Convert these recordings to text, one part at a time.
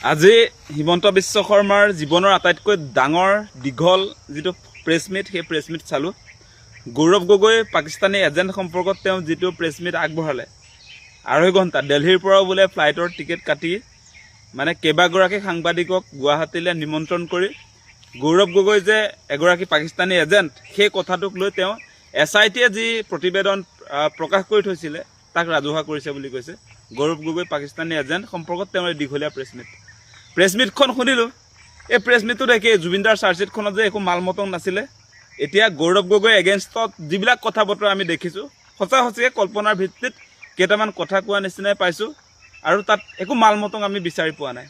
আজি হিমন্ত বিশ্ব শৰ্মাৰ জীৱনৰ আটাইতকৈ ডাঙৰ দীঘল যিটো প্ৰেছ মিট সেই প্ৰেছ মিট চালোঁ। গৌৰৱ গগৈ পাকিস্তানী এজেণ্ট সম্পৰ্কত তেওঁ যিটো প্ৰেছ মিট আগবঢ়ালে 2.5 ঘণ্টা দিল্লীৰ পৰাও বোলে ফ্লাইটৰ টিকেট কাটি মানে কেইবাগৰাকী সাংবাদিকক গুৱাহাটীলৈ নিমন্ত্ৰণ কৰি গৌৰৱ গগৈ যে এগৰাকী পাকিস্তানী এজেণ্ট সেই কথাটোক লৈ তেওঁ SITয়ে যি প্ৰতিবেদন প্ৰকাশ কৰি থৈছিলে তাক ৰাজহুৱা কৰিছে বুলি কৈছে। গৌৰৱ গগৈ পাকিস্তানী এজেণ্ট সম্পৰ্কত তেওঁৰ দীঘলীয়া প্ৰেছ মিটখন শুনিলোঁ। এই প্ৰেছ মিটটোত একেই জুবিনদাৰ চাৰ্জশ্বিটখনত যে একো মাল মতং নাছিলে। এতিয়া গৌৰৱ গগৈ এগেইনষ্টত যিবিলাক কথা বতৰা আমি দেখিছোঁ সঁচাকৈ কল্পনাৰ ভিত্তিত কেইটামান কথা কোৱা নিচিনাই পাইছোঁ আৰু তাত একো মাল মতং আমি বিচাৰি পোৱা নাই।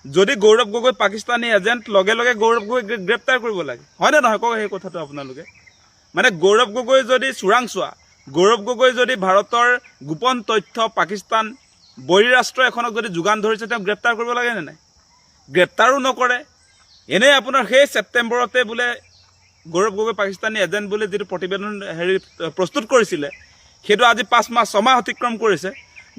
যদি গৌৰৱ গগৈ পাকিস্তানী এজেণ্ট লগে লগে গৌৰৱ গগৈ গ্ৰেপ্তাৰ কৰিব লাগে, হয়নে নহয় কওক সেই কথাটো আপোনালোকে। মানে গৌৰৱ গগৈ যদি চোৰাংচোৱা, গৌৰৱ গগৈ যদি ভাৰতৰ গোপন তথ্য পাকিস্তান বহিৰাষ্ট্ৰ এখনক যদি যোগান ধৰিছে তেওঁ গ্ৰেপ্তাৰ কৰিব লাগে নে নাই? গ্ৰেপ্তাৰো নকৰে। এনেই আপোনাৰ সেই ছেপ্টেম্বৰতে বোলে গৌৰৱ গগৈ পাকিস্তানী এজেণ্ট বুলি যিটো প্ৰতিবেদন প্ৰস্তুত কৰিছিলে সেইটো আজি 5 মাহ 6 মাহ অতিক্ৰম কৰিছে।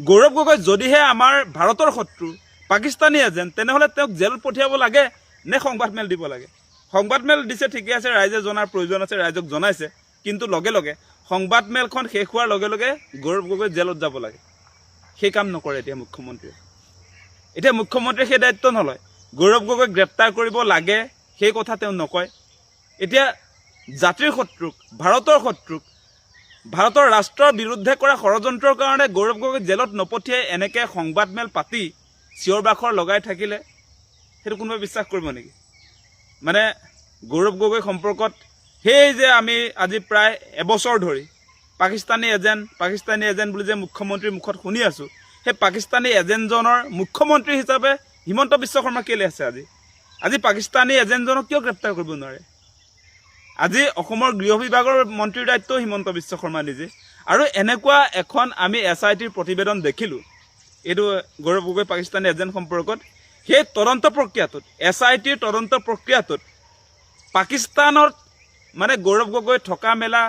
গৌৰৱ গগৈ যদিহে আমাৰ ভাৰতৰ শত্ৰু পাকিস্তানী এজেণ্ট তেনেহ'লে তেওঁক জেল পঠিয়াব লাগে নে সংবাদমেল দিব লাগে? সংবাদমেল দিছে ঠিকে আছে, ৰাইজে জনাৰ প্ৰয়োজন আছে, ৰাইজক জনাইছে, কিন্তু লগে লগে সংবাদমেলখন শেষ হোৱাৰ লগে লগে গৌৰৱ গগৈ জেলত যাব লাগে। সেই কাম নকৰে এতিয়া মুখ্যমন্ত্ৰীয়ে। এতিয়া মুখ্যমন্ত্ৰীয়ে সেই দায়িত্ব নলয়। গৌৰৱ গগৈক গ্ৰেপ্তাৰ কৰিব লাগে সেই কথা তেওঁ নকয়। এতিয়া জাতিৰ শত্ৰুক, ভাৰতৰ শত্ৰুক, ভাৰতৰ ৰাষ্ট্ৰৰ বিৰুদ্ধে কৰা ষড়যন্ত্ৰৰ কাৰণে গৌৰৱ গগৈক জেলত নপঠিয়াই এনেকৈ সংবাদমেল পাতি চিঞৰ বাখৰ লগাই থাকিলে সেইটো কোনোবাই বিশ্বাস কৰিব নেকি? মানে গৌৰৱ গগৈ সম্পৰ্কত সেই যে আমি আজি প্ৰায় এবছৰ ধৰি পাকিস্তানী এজেণ্ট বুলি যে মুখ্যমন্ত্ৰীৰ মুখত শুনি আছোঁ, সেই পাকিস্তানী এজেণ্টজনৰ মুখ্যমন্ত্ৰী হিচাপে হিমন্ত বিশ্ব শৰ্মা কেলৈ আছে? আজি পাকিস্তানী এজেণ্টজনক কিয় গ্ৰেপ্তাৰ কৰিব নোৱাৰে? আজি অসমৰ গৃহ বিভাগৰ মন্ত্ৰীৰ দায়িত্ব হিমন্ত বিশ্ব শৰ্মা নিজে। আৰু এনেকুৱা এখন আমি SITৰ প্ৰতিবেদন দেখিলোঁ এইটো গৌৰৱ গগৈ পাকিস্তানী এজেণ্ট সম্পৰ্কত। সেই তদন্ত প্ৰক্ৰিয়াটোত SITৰ তদন্ত প্ৰক্ৰিয়াটোত পাকিস্তানত মানে গৌৰৱ গগৈ থকা মেলা,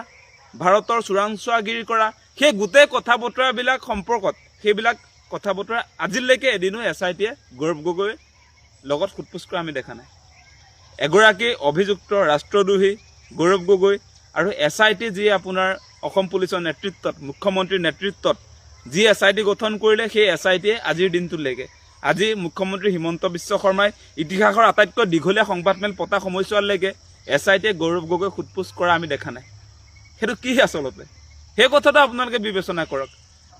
ভাৰতৰ চোৰাংচোৱাগিৰি কৰা সেই গোটেই কথা বতৰাবিলাক সম্পৰ্কত সেইবিলাক কথা বতৰা আজিলৈকে এদিনো SITয়ে গৌৰৱ গগৈৰ লগত সোধপোছ কৰা আমি দেখা নাই। এগৰাকী অভিযুক্ত ৰাষ্ট্ৰদ্ৰোহী গৌৰৱ গগৈ আৰু SIT যি আপোনাৰ অসম পুলিচৰ নেতৃত্বত, মুখ্যমন্ত্ৰীৰ নেতৃত্বত যি SIT গঠন কৰিলে সেই SITয়ে আজিৰ দিনটোলৈকে আজি মুখ্যমন্ত্ৰী হিমন্ত বিশ্ব শৰ্মাই ইতিহাসৰ আটাইতকৈ দীঘলীয়া সংবাদমেল পতা সময়ছোৱালৈকে SITয়ে গৌৰৱ গগৈ সোধপোছ কৰা আমি দেখা নাই। সেইটো কি আচলতে? সেই কথাটো আপোনালোকে বিবেচনা কৰক।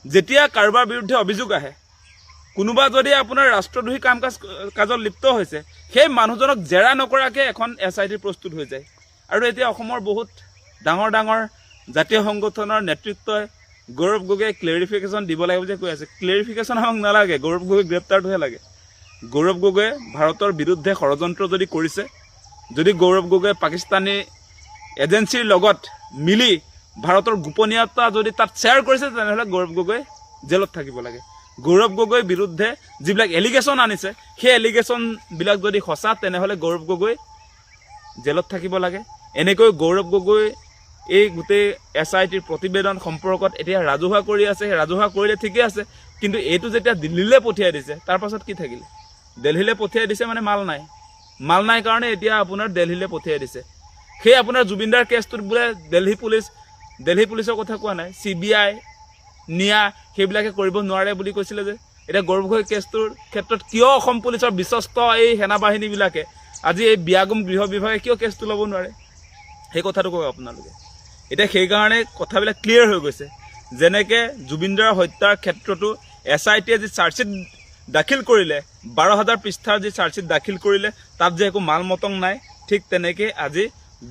যেতিয়া কাৰোবাৰ বিৰুদ্ধে অভিযোগ আহে, কোনোবা যদি আপোনাৰ ৰাষ্ট্ৰদ্ৰোহী কাজত লিপ্ত হৈছে, সেই মানুহজনক জেৰা নকৰাকৈ এখন SIT প্ৰস্তুত হৈ যায়। আৰু এতিয়া অসমৰ বহুত ডাঙৰ ডাঙৰ জাতীয় সংগঠনৰ নেতৃত্বই গৌৰৱ গগৈয়ে ক্লেৰিফিকেশ্যন দিব লাগে বুলি কৈ আছে। ক্লেৰিফিকেশ্যন আমাক নালাগে, গৌৰৱ গগৈ গ্ৰেপ্তাৰটোহে লাগে। গৌৰৱ গগৈয়ে ভাৰতৰ বিৰুদ্ধে ষড়যন্ত্ৰ যদি কৰিছে, যদি গৌৰৱ গগৈয়ে পাকিস্তানী এজেঞ্চিৰ লগত মিলি ভাৰতৰ গোপনীয়তা যদি তাত শ্বেয়াৰ কৰিছে তেনেহ'লে গৌৰৱ গগৈ জেলত থাকিব লাগে। গৌৰৱ গগৈৰ বিৰুদ্ধে যিবিলাক এলিগেশ্যন আনিছে সেই এলিগেশ্যনবিলাক যদি সঁচা তেনেহ'লে গৌৰৱ গগৈ জেলত থাকিব লাগে। এনেকৈ গৌৰৱ গগৈ এই গোটেই SITৰ প্ৰতিবেদন সম্পৰ্কত এতিয়া ৰাজহুৱা কৰি আছে। ৰাজহুৱা কৰিলে ঠিকে আছে, কিন্তু এইটো যেতিয়া দিল্লীলৈ পঠিয়াই দিছে তাৰ পাছত কি থাকিলে? দিল্লীলৈ পঠিয়াই দিছে মানে মাল নাই কাৰণে এতিয়া আপোনাৰ দিল্লীলৈ পঠিয়াই দিছে। সেই আপোনাৰ জুবিনদাৰ কেছটোত বোলে দিল্লী পুলিচৰ কথা কোৱা নাই, CBI নিয়া সেইবিলাকে কৰিব নোৱাৰে বুলি কৈছিলে যে। এতিয়া গৌৰৱ গগৈ কেছটোৰ ক্ষেত্ৰত কিয় অসম পুলিচৰ বিশ্বস্ত এই সেনাবাহিনীবিলাকে আজি এই বিয়াগুম গৃহ বিভাগে কিয় কেছটো ল'ব নোৱাৰে? সেই কথাটো কওক আপোনালোকে। এতিয়া সেইকাৰণে কথাবিলাক ক্লিয়াৰ হৈ গৈছে। যেনেকৈ জুবিনদাৰ হত্যাৰ ক্ষেত্ৰতো SITয়ে যি চাৰ্জশ্বিট দাখিল কৰিলে, 12,000 পৃষ্ঠাৰ যি চাৰ্জশ্বিট দাখিল কৰিলে তাত যে একো মাল মতং নাই, ঠিক তেনেকৈ আজি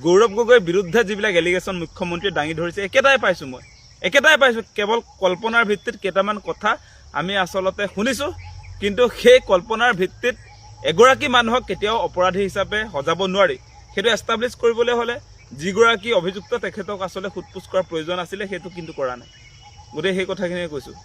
গৌৰৱ গগৈৰ বিৰুদ্ধে যিবিলাক এলিগেশ্যন মুখ্যমন্ত্ৰীয়ে দাঙি ধৰিছে একেটাই পাইছোঁ। কেৱল কল্পনাৰ ভিত্তিত কেইটামান কথা আমি আচলতে শুনিছোঁ, কিন্তু সেই কল্পনাৰ ভিত্তিত এগৰাকী মানুহক কেতিয়াও অপৰাধী হিচাপে সজাব নোৱাৰি। সেইটো এষ্টাব্লিছ কৰিবলৈ হ'লে যিগৰাকী অভিযুক্ত তেখেতক আচলতে সোধপোছ কৰাৰ প্ৰয়োজন আছিলে সেইটো কিন্তু কৰা নাই। গতিকে সেই কথাখিনিয়ে কৈছোঁ।